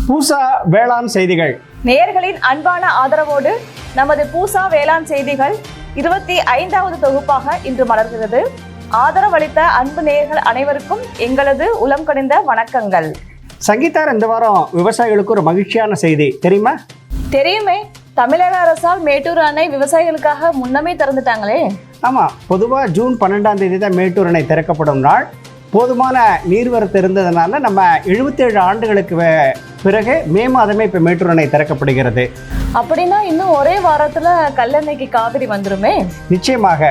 பூசா வேளாண் செய்திகள் நேயர்களின் அன்பான ஆதரவோடு நமது பூசா வேளாண் செய்திகள் 25வது தொகுப்பாக இன்று மலர்கிறது. ஆதரவளித்த அன்பு நேயர்கள் அனைவருக்கும் எங்களது உளம் கனிந்த வணக்கங்கள். சங்கீதார், இந்த வாரம் விவசாயிகளுக்கு ஒரு மகிழ்ச்சியான செய்தி தெரியுமா? தெரியுமே, தமிழக அரசால் மேட்டூர் அணை விவசாயிகளுக்காக முன்னமே திறந்துட்டாங்களே. ஆமாம், பொதுவாக ஜூன் 12ஆம் தேதி தான் மேட்டூர் அணை திறக்கப்படும் நாள். போதுமான நீர்வரத்து இருந்ததுனால நம்ம 77 ஆண்டுகளுக்கு பிறகு மே மாதமே இப்போ மேட்டூர் அணை திறக்கப்படுகிறது. அப்படின்னா இன்னும் ஒரே வாரத்தில் கல்லணைக்கு காவிரி வந்துருமே. நிச்சயமாக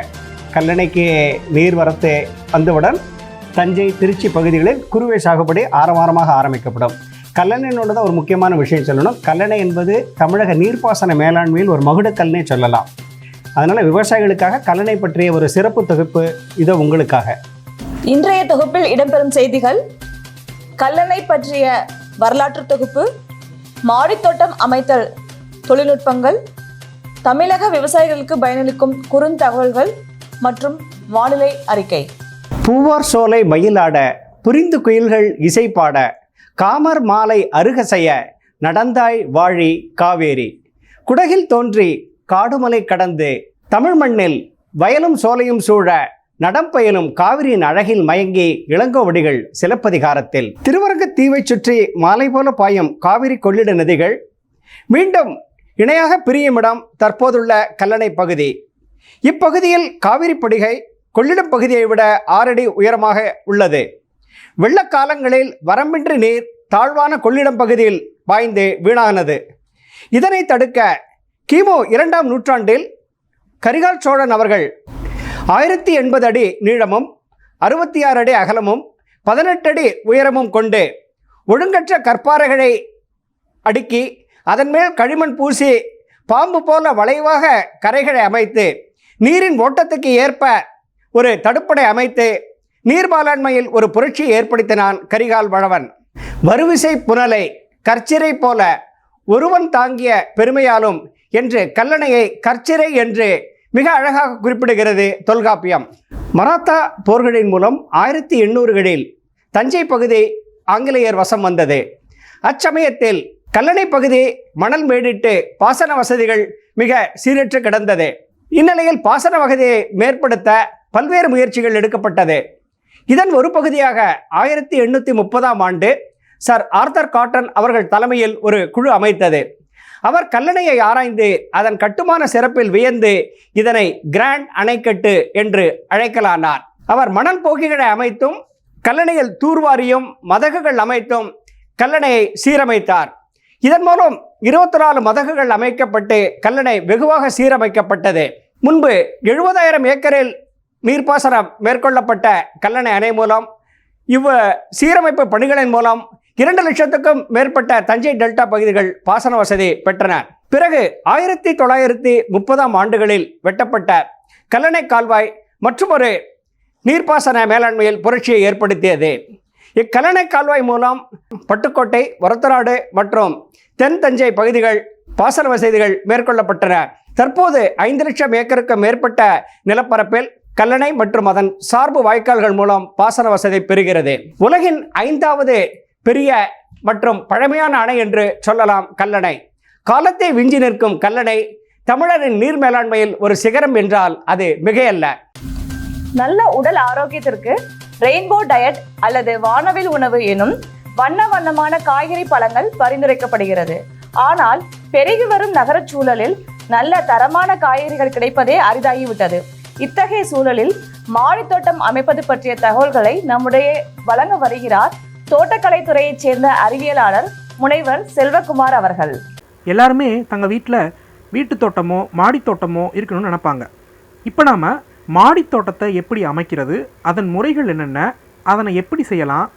கல்லணைக்கு நீர்வரத்து வந்தவுடன் தஞ்சை, திருச்சி பகுதிகளில் குறுவை சாகுபடி ஆரவாரமாக ஆரம்பிக்கப்படும். கல்லணையோட தான் ஒரு முக்கியமான விஷயம் சொல்லணும். கல்லணை என்பது தமிழக நீர்ப்பாசன மேலாண்மையில் ஒரு மகுடக்கல்னே சொல்லலாம். அதனால் விவசாயிகளுக்காக கல்லணை பற்றிய ஒரு சிறப்பு தொகுப்பு இதோ உங்களுக்காக. இன்றைய தொகுப்பில் இடம்பெறும் செய்திகள்: கல்லணை பற்றிய வரலாற்று தொகுப்பு, மாடித்தோட்டம் அமைத்தல் தொழில்நுட்பங்கள், தமிழக விவசாயிகளுக்கு பயனளிக்கும் குறுந்தகவல்கள் மற்றும் வானிலை அறிக்கை. பூவார் சோலை மயிலாட, புரிந்து குயில்கள் இசைப்பாட, காமர் மாலை அருகசைய, நடந்தாய் வாழி காவேரி, குடகில் தோன்றி காடுமலை கடந்து, தமிழ் மண்ணில் வயலும் சோலையும் சூழ, நடம்பயலும் காவிரியின் அழகில் மயங்கி இளங்கோவடிகள் சிலப்பதிகாரத்தில். திருவரங்கத் தீவை சுற்றி மாலை போல பாயும் காவிரி கொள்ளிட நதிகள் மீண்டும் இணையாக பிரியுமிடம் தற்போதுள்ள கல்லணை பகுதி. இப்பகுதியில் காவிரி படுகை கொள்ளிடம் பகுதியை விட 6 அடி உயரமாக உள்ளது. வெள்ளக்காலங்களில் வரம்பின்றி நீர் தாழ்வான கொள்ளிடம் பகுதியில் பாய்ந்து வீணானது. இதனை தடுக்க கிமு 2ஆம் நூற்றாண்டில் கரிகால் சோழன் அவர்கள் 1080 அடி நீளமும் 66 அடி அகலமும் 18 அடி உயரமும் கொண்டு ஒழுங்கற்ற கற்பாறைகளை அடுக்கி அதன் மேல் களிமண் பூசி பாம்பு போல வளைவாக கரைகளை அமைத்து நீரின் ஓட்டத்துக்கு ஏற்ப ஒரு தடுப்பணை அமைத்து நீர்பாலாண்மையில் ஒரு புரட்சியை ஏற்படுத்தினான் கரிகால் வளவன். வருவிசை புனலை கற்சிறை போல ஒருவன் தாங்கிய பெருமையாலும் என்று கல்லணையை கற்சிறை என்று மிக அழகாக குறிப்பிடுகிறது தொல்காப்பியம். மராத்தா போர்களின் மூலம் 1800களில் தஞ்சை பகுதி ஆங்கிலேயர் வசம் வந்தது. அச்சமயத்தில் கல்லணை பகுதி மணல் மேடிட்டு பாசன வசதிகள் மிக சீரற்று கிடந்தது. இந்நிலையில் பாசன வசதியை மேற்படுத்த பல்வேறு முயற்சிகள் எடுக்கப்பட்டது. இதன் ஒரு பகுதியாக 1830ஆம் ஆண்டு சர் ஆர்தர் காட்டன் அவர்கள் தலைமையில் ஒரு குழு அமைத்தது. அவர் கல்லணையை ஆராய்ந்து அதன் கட்டுமான சிறப்பில் வியந்து இதனை கிராண்ட் அணைக்கட்டு என்று அழைக்கலானார். அவர் மணல் போக்கிகளை அமைத்தும் கல்லணையில் தூர்வாரியும் மதகுகள் அமைத்தும் கல்லணையை சீரமைத்தார். இதன் மூலம் 24 மதகுகள் அமைக்கப்பட்டு கல்லணை வெகுவாக சீரமைக்கப்பட்டது. முன்பு 70,000 ஏக்கரில் நீர்ப்பாசனம் மேற்கொள்ளப்பட்ட கல்லணை அணை மூலம் சீரமைப்பு பணிகளின் மூலம் 2 லட்சத்துக்கும் மேற்பட்ட தஞ்சை டெல்டா பகுதிகள் பாசன வசதி பெற்றன. பிறகு 1930ஆம் ஆண்டுகளில் வெட்டப்பட்ட கல்லணை கால்வாய் மற்றொரு நீர்ப்பாசன மேலாண்மையில் புரட்சியை ஏற்படுத்தியது. இக்கல்லணை கால்வாய் மூலம் பட்டுக்கோட்டை, ஒரத்தநாடு மற்றும் தென் தஞ்சை பகுதிகள் பாசன வசதிகள் மேற்கொள்ளப்பட்டன. தற்போது 5 லட்சம் ஏக்கருக்கு மேற்பட்ட நிலப்பரப்பில் கல்லணை மற்றும் அதன் சார்பு வாய்க்கால்கள் மூலம் பாசன வசதி பெறுகிறது. உலகின் 5வது பெரிய மற்றும் பழமையான அணை என்று சொல்லலாம் கல்லணை. காலத்தை விஞ்சி நிற்கும் கல்லணை தமிழரின் நீர் மேலாண்மையில் ஒரு சிகரம் என்றால் அது மிகையல்ல. நல்ல உடல் ஆரோக்கியத்திற்கு ரெயின்போ டயட் அல்லது வானவில் உணவு எனும் வண்ணமான காய்கறி பழங்கள் பரிந்துரைக்கப்படுகிறது. ஆனால் பெருகி வரும் நகரச் சூழலில் நல்ல தரமான காய்கறிகள் கிடைப்பதே அரிதாகிவிட்டது. இத்தகைய சூழலில் மாடித்தோட்டம் அமைப்பது பற்றிய தகவல்களை நம்முடைய வழங்க வருகிறார் தோட்டக்கலைத்துறையைச் சேர்ந்த அறிவியலாளர் முனைவர் செல்வகுமார் அவர்கள். எல்லாருமே தங்கள் வீட்டு தோட்டமோ மாடித்தோட்டமோ இருக்கணும்னு நினைப்பாங்க. இப்போ நாம் மாடித்தோட்டத்தை எப்படி அமைக்கிறது, அதன் முறைகள் என்னென்ன, அதனை எப்படி செய்யலாம்,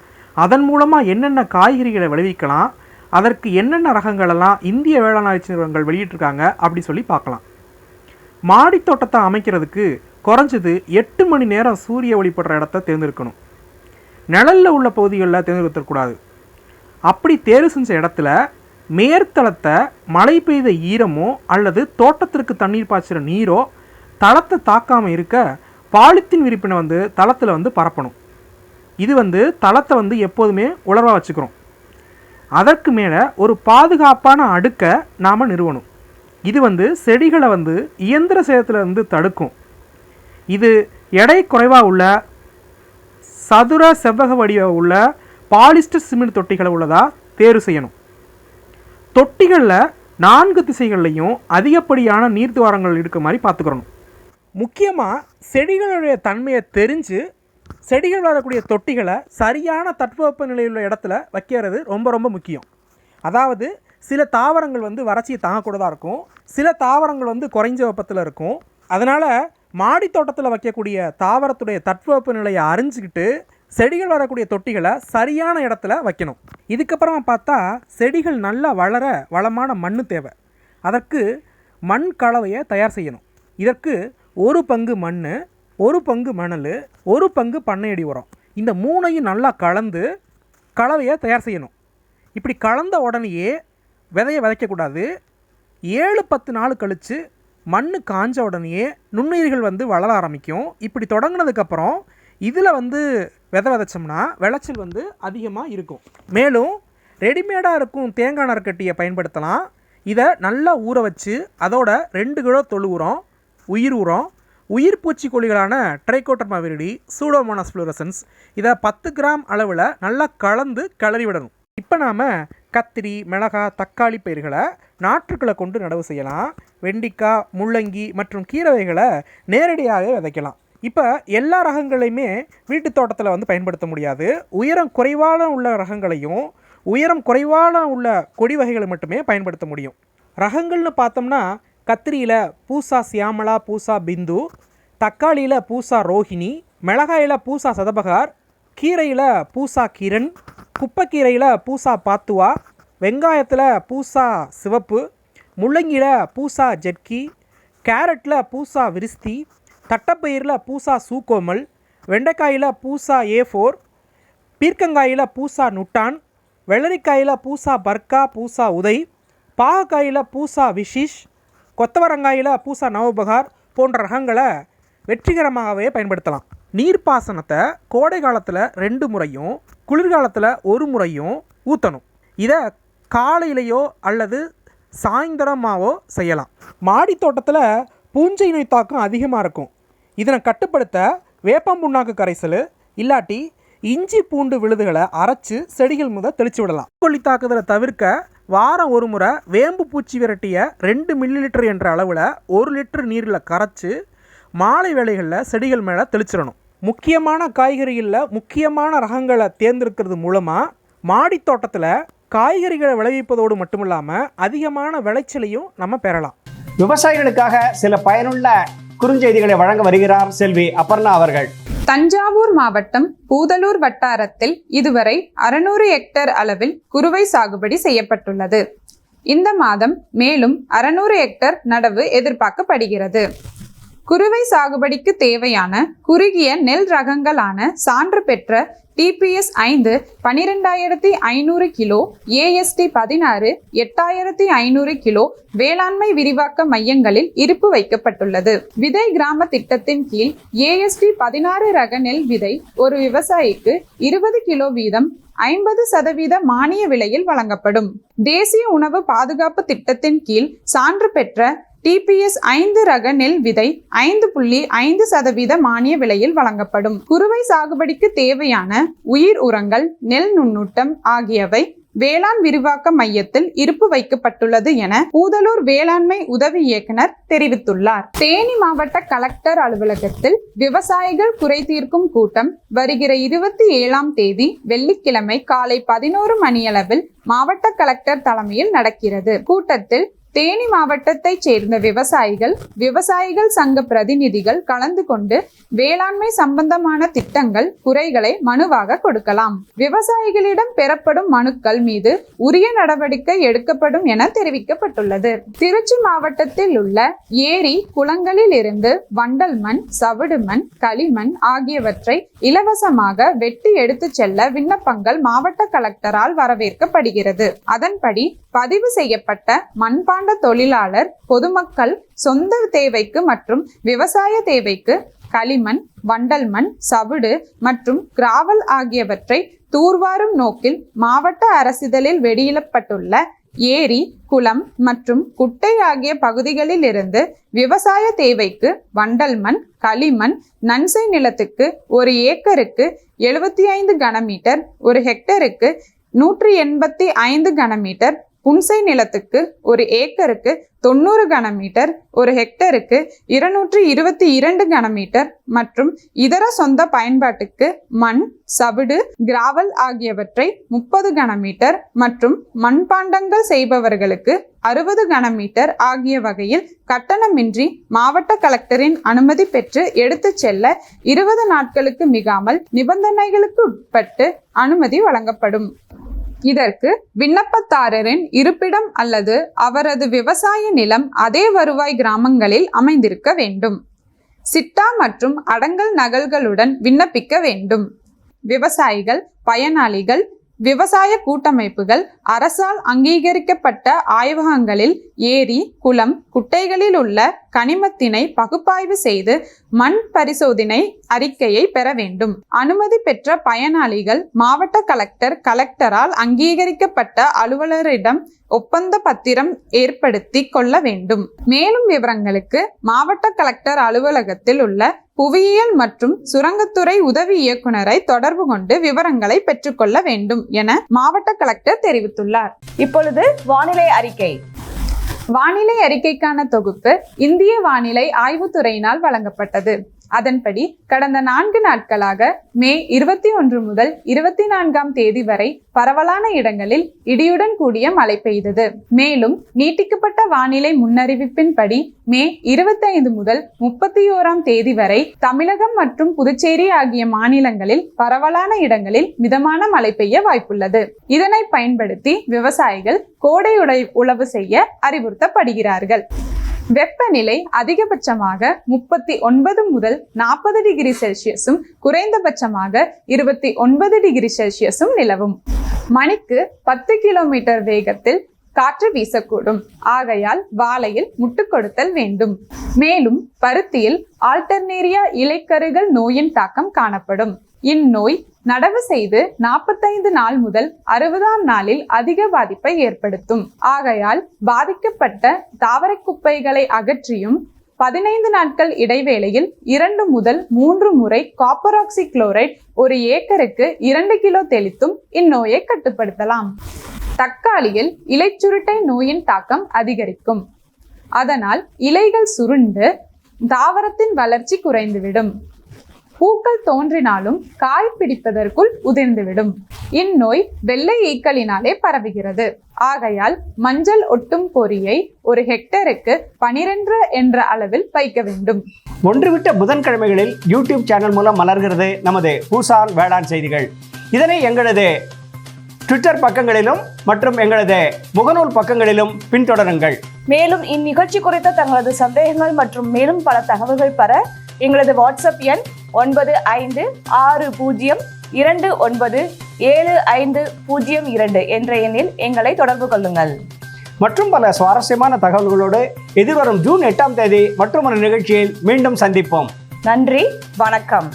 அதன் மூலமாக என்னென்ன காய்கறிகளை விளைவிக்கலாம், அதற்கு என்னென்ன ரகங்களெல்லாம் இந்திய வேளாண் ஆராய்ச்சி நிறுவனங்கள் வெளியிட்டிருக்காங்க அப்படி சொல்லி பார்க்கலாம். மாடித்தோட்டத்தை அமைக்கிறதுக்கு குறைஞ்சது 8 மணி நேரம் சூரிய ஒளிப்படுற இடத்த தேர்ந்தெடுக்கணும். நிழலில் உள்ள பகுதிகளில் தேர்ந்தெடுக்கக்கூடாது. அப்படி தேர்வு செஞ்ச இடத்துல மேற்தளத்தை மழை பெய்த ஈரமோ அல்லது தோட்டத்திற்கு தண்ணீர் பாய்ச்சிற நீரோ தளத்தை தாக்காமல் இருக்க பாலித்தீன் விரிப்பினை தளத்தில் பரப்பணும். இது தளத்தை எப்போதுமே உலர்வாக வச்சுக்கிறோம். அதற்கு மேலே ஒரு பாதுகாப்பான அடுக்கை நாம் நிறுவணும். இது செடிகளை இயந்திர சேதத்திலிருந்து தடுக்கும். இது எடை குறைவாக உள்ள சதுர செவ்வக வடிவ உள்ள பாலிஸ்டர் சிமெண்ட் தொட்டிகளை உள்ளதாக தேர்வு செய்யணும். தொட்டிகளில் 4 திசைகள்லையும் அதிகப்படியான நீர்த்துவாரங்கள் இருக்க மாதிரி பார்த்துக்கிறணும். முக்கியமாக செடிகளுடைய தன்மையை தெரிஞ்சு செடிகள் வரக்கூடிய தொட்டிகளை சரியான தட்பவெப்ப நிலையுள்ள இடத்துல வைக்கிறது ரொம்ப ரொம்ப முக்கியம். அதாவது சில தாவரங்கள் வறட்சியை தாங்கக்கூடதாக இருக்கும், சில தாவரங்கள் குறைஞ்ச வெப்பத்தில் இருக்கும். அதனால் மாடி தோட்டத்தில் வைக்கக்கூடிய தாவரத்துடைய தட்பவெப்ப நிலையை அறிஞ்சிக்கிட்டு செடிகள் வரக்கூடிய தொட்டிகளை சரியான இடத்துல வைக்கணும். இதுக்கப்புறமா பார்த்தா செடிகள் நல்லா வளர வளமான மண் தேவை. அதற்கு மண் கலவையை தயார் செய்யணும். இதற்கு 1 பங்கு மண், 1 பங்கு மணல், 1 பங்கு பண்ணையடி உரம், இந்த 3ஐயும் நல்லா கலந்து கலவையை தயார் செய்யணும். இப்படி கலந்த உடனேயே விதையை விதைக்கக்கூடாது. 7-10 நாள் கழித்து மண் காஞ்ச உடனேயே நுண்ணுயிர்கள் வளர ஆரம்பிக்கும். இப்படி தொடங்கினதுக்கப்புறம் இதில் விதை விதைச்சோம்னா விளைச்சல் அதிகமாக இருக்கும். மேலும் ரெடிமேடாக இருக்கும் தேங்காய் நார்க்கட்டியை பயன்படுத்தலாம். இதை நல்லா ஊற வச்சு அதோட 2 கிலோ தொழு உரம், உயிர் உரம், உயிர் பூச்சிக்கொல்லிகளான ட்ரைகோடர்மா விரிடி, சூடோமோனாஸ் ஃப்ளோரசன்ஸ் இதை 10 கிராம் அளவில் நல்லா கலந்து கிளறி விடணும். இப்போ நாம் கத்திரி, மிளகாய், தக்காளி பயிர்களை நாற்றுக்களை கொண்டு நடவு செய்யலாம். வெண்டிக்காய், முள்ளங்கி மற்றும் கீரை வகைகளை நேரடியாக விதைக்கலாம். இப்போ எல்லா ரகங்களையுமே வீட்டு தோட்டத்தில் பயன்படுத்த முடியாது. உயரம் குறைவான உள்ள ரகங்களையும் உயரம் குறைவான உள்ள கொடி வகைகளை மட்டுமே பயன்படுத்த முடியும். ரகங்கள்னு பார்த்தோம்னா கத்திரியில் பூசா சியாமலா, பூசா பிந்து, தக்காளியில் பூசா ரோஹிணி, மிளகாயில் பூசா சதபகார், கீரையில் பூசா கிரண், குப்பைக்கீரையில் பூசா பாத்துவா, வெங்காயத்தில் பூசா சிவப்பு, முள்ளங்கியில் பூசா ஜெட்கி, கேரட்டில் பூசா விரிஸ்தி, தட்டப்பயிரில் பூசா சூக்கோமல், வெண்டைக்காயில் பூசா A4, பீர்க்கங்காயில் பூசா நுட்டான், வெள்ளரிக்காயில் பூசா பர்கா, பூசா உதய், பாகக்காயில் பூசா விஷிஷ், கொத்தவரங்காயில் பூசா நவபகார் போன்ற ரகங்களை வெற்றிகரமாகவே பயன்படுத்தலாம். நீர்ப்பாசனத்தை கோடை காலத்தில் 2 முறையும் குளிர்காலத்தில் 1 முறையும் ஊற்றணும். இதை காலையிலையோ அல்லது சாயந்தரமாகவோ செய்யலாம். மாடி தோட்டத்தில் பூஞ்சை நோய் தாக்கம் அதிகமாக இருக்கும். இதனை கட்டுப்படுத்த வேப்பம் புண்ணாக்கு கரைசல் இல்லாட்டி இஞ்சி பூண்டு விழுதுகளை அரைச்சி செடிகள் முதல் தெளித்து விடலாம். கொல்லி தாக்குதலை தவிர்க்க வாரம் 1 முறை வேம்பு பூச்சி விரட்டிய 2 மில்லிலிட்டர் என்ற அளவில் 1 லிட்டர் நீரில் கரைச்சி மாலை வேளைகளில் செடிகள் மேலே தெளிச்சிடணும். முக்கியமான காய்கறிகளில் முக்கியமான ரகங்களை தேர்ந்தெடுக்கிறது மூலமாக மாடி தோட்டத்தில் காய்கறிகளை விளைவிப்பதோடு மட்டும் இல்லாமல் அதிகமான விளைச்சலையும் நம்ம பெறலாம். விவசாயிகளுக்காக சில பயனுள்ள குறுஞ்செய்திகளை வழங்க வருகிறார் செல்வி அபர்ணா அவர்கள். தஞ்சாவூர் மாவட்டம் பூதலூர் வட்டாரத்தில் இதுவரை 600 ஹெக்டேர் அளவில் குறுவை சாகுபடி செய்யப்பட்டுள்ளது. இந்த மாதம் மேலும் 600 ஹெக்டேர் நடவு எதிர்பார்க்கப்படுகிறது. குறுவை சாகுபடிக்கு தேவையான குறுகிய நெல் ரகங்களான சான்று பெற்ற TPS 5 12500 கிலோ, AST 16 8500 கிலோ வேளாண்மை விரிவாக்க மையங்களில் இருப்பு வைக்கப்பட்டுள்ளது. விதை கிராம திட்டத்தின் கீழ் AST 16 ரக நெல் விதை ஒரு விவசாயிக்கு 20 கிலோ வீதம் 50% மானிய விலையில் வழங்கப்படும். தேசிய உணவு பாதுகாப்பு திட்டத்தின் கீழ் சான்று பெற்ற TPS 5 ரக நெல் விதை 5.5% மானிய விலையில் வழங்கப்படும். குறுவை சாகுபடிக்கு தேவையான உயிர் உரங்கள், நெல் நுண்ணூட்டம் ஆகியவை வேளாண் விரிவாக்க மையத்தில் இருப்பு வைக்கப்பட்டுள்ளது என பூதலூர் வேளாண்மை உதவி இயக்குனர் தெரிவித்துள்ளார். தேனி மாவட்ட கலெக்டர் அலுவலகத்தில் விவசாயிகள் குறை தீர்க்கும் கூட்டம் வருகிற 27ஆம் தேதி வெள்ளிக்கிழமை காலை 11 மணியளவில் மாவட்ட கலெக்டர் தலைமையில் நடக்கிறது. கூட்டத்தில் தேனி மாவட்டத்தைச் சேர்ந்த விவசாயிகள் சங்க பிரதிநிதிகள் கலந்து கொண்டு வேளாண்மை சம்பந்தமான திட்டங்கள், குறைகளை மனுவாக கொடுக்கலாம். விவசாயிகளிடம் பெறப்படும் மனுக்கள் மீது உரிய நடவடிக்கை எடுக்கப்படும் என தெரிவிக்கப்பட்டுள்ளது. திருச்சி மாவட்டத்தில் உள்ள ஏரி, குளங்களில் இருந்து வண்டல் மண், சவுடு மண், களிமண் ஆகியவற்றை இலவசமாக வெட்டி எடுத்துச் செல்ல விண்ணப்பங்கள் மாவட்ட கலெக்டரால் வரவேற்கப்படுகிறது. அதன்படி பதிவு செய்யப்பட்ட மண்பாண்ட தொழிலாளர் பொதுமக்கள் சொந்த தேவைக்கு மற்றும் விவசாய தேவைக்கு களிமண், வண்டல் மண், சவுடு மற்றும் கிராவல் ஆகியவற்றை தூர்வாரும் நோக்கில் மாவட்ட அரசிதழில் வெளியிடப்பட்டுள்ள ஏரி, குளம் மற்றும் குட்டை ஆகிய பகுதிகளில் இருந்து விவசாய தேவைக்கு வண்டல் மண், களிமண், நன்சை நிலத்துக்கு 1 ஏக்கருக்கு 75 கனமீட்டர், 1 ஹெக்டருக்கு 185 கனமீட்டர், புன்சை நிலத்துக்கு 1 ஏக்கருக்கு 90 கனமீட்டர், 1 ஹெக்டருக்கு 222 கனமீட்டர் மற்றும் இதர சொந்த பயன்பாட்டுக்கு மண், சவுடு, கிராவல் ஆகியவற்றை 30 கனமீட்டர் மற்றும் மண்பாண்டங்கள் செய்பவர்களுக்கு 60 கனமீட்டர் ஆகிய வகையில் கட்டணமின்றி மாவட்ட கலெக்டரின் அனுமதி பெற்று எடுத்துச் செல்ல 20 நாட்களுக்கு மிகாமல் நிபந்தனைகளுக்கு உட்பட்டு அனுமதி வழங்கப்படும். இதற்கு விண்ணப்பதாரரின் இருப்பிடம் அல்லது அவரது விவசாய நிலம் அதே வருவாய் கிராமங்களில் அமைந்திருக்க வேண்டும். சிட்டா மற்றும் அடங்கல் நகல்களுடன் விண்ணப்பிக்க வேண்டும். விவசாயிகள், பயனாளிகள், விவசாய கூட்டமைப்புகள் அரசால் அங்கீகரிக்கப்பட்ட ஆய்வகங்களில் ஏரி, குளம், குட்டைகளில் உள்ள கனிமத்தினை பகுப்பாய்வு செய்து மண் பரிசோதனை அறிக்கையை பெற வேண்டும். அனுமதி பெற்ற பயனாளிகள் மாவட்ட கலெக்டர், கலெக்டரால் அங்கீகரிக்கப்பட்ட அலுவலரிடம் ஒப்பந்த பத்திரம் ஏற்படுத்தி கொள்ள வேண்டும். மேலும் விவரங்களுக்கு மாவட்ட கலெக்டர் அலுவலகத்தில் உள்ள புவியியல் மற்றும் சுரங்கத்துறை உதவி இயக்குனரை தொடர்பு கொண்டு விவரங்களை பெற்றுக்கொள்ள வேண்டும் என மாவட்ட கலெக்டர் தெரிவித்துள்ளார். இப்பொழுது வானிலை அறிக்கை. வானிலை அறிக்கைக்கான தொகுப்பு இந்திய வானிலை ஆய்வுத்துறையினால் வழங்கப்பட்டது. அதன்படி கடந்த 4 நாட்களாக மே 21 முதல் 24ஆம் தேதி வரை பரவலான இடங்களில் இடியுடன் கூடிய மழை பெய்தது. மேலும் நீட்டிக்கப்பட்ட வானிலை முன்னறிவிப்பின்படி மே 25 முதல் 31ஆம் தேதி வரை தமிழகம் மற்றும் புதுச்சேரி ஆகிய மாநிலங்களில் பரவலான இடங்களில் மிதமான மழை பெய்ய வாய்ப்புள்ளது. இதனை பயன்படுத்தி விவசாயிகள் கோடை உழவு செய்ய அறிவுறுத்தப்படுகிறார்கள். வெப்பநிலை அதிகபட்சமாக 39 முதல் 40 டிகிரி செல்சியஸும் குறைந்தபட்சமாக 29 டிகிரி செல்சியஸும் நிலவும். மணிக்கு 10 கிலோமீட்டர் வேகத்தில் காற்று வீசக்கூடும். ஆகையால் வாழையில் முட்டு கொடுத்தல் வேண்டும். மேலும் பருத்தியில் ஆல்டர்னேரியா இலைக்கருகள் நோயின் தாக்கம் காணப்படும். இந்நோய் நடவு செய்து 45 நாள் முதல் 60ஆம் நாளில் அதிக பாதிப்பை ஏற்படுத்தும். ஆகையால் பாதிக்கப்பட்ட தாவர குப்பைகளை அகற்றியும் 15 நாட்கள் இடைவேளையில் 2 முதல் 3 முறை காப்பர் ஆக்சி குளோரைட் 1 ஏக்கருக்கு 2 கிலோ தெளித்தும் இந்நோயை கட்டுப்படுத்தலாம். தக்காளியில் இலைச்சுருட்டை நோயின் தாக்கம் அதிகரிக்கும். அதனால் இலைகள் சுருண்டு தாவரத்தின் வளர்ச்சி குறைந்துவிடும். பூக்கள் தோன்றினாலும் காய் பிடிப்பதற்குள் உதிர்ந்துவிடும். இந்நோய் வெள்ளை ஈக்களினாலே பரவுகிறது. ஆகையால் மஞ்சள் ஒட்டும் பொறியை 1 ஹெக்டருக்கு 12 என்ற அளவில் வைக்க வேண்டும். ஒன்றுவிட்ட புதன்கிழமைகளில் யூடியூப் சேனல் மூலம் மலர்கிறது நமது பூசான் வேளாண் செய்திகள். இதனை எங்களது ட்விட்டர் பக்கங்களிலும் மற்றும் எங்களது முகநூல் பக்கங்களிலும் பின்தொடருங்கள். மேலும் இந்நிகழ்ச்சி குறித்த தங்களது சந்தேகங்கள் மற்றும் மேலும் பல தகவல்கள் பெற எங்களது வாட்ஸ்அப் எண் 9560297502 என்ற எண்ணில் எங்களை தொடர்பு கொள்ளுங்கள். மற்றும் பல சுவாரஸ்யமான தகவல்களோடு எதிர்வரும் ஜூன் 8ஆம் தேதி மற்றொரு நிகழ்ச்சியில் மீண்டும் சந்திப்போம். நன்றி, வணக்கம்.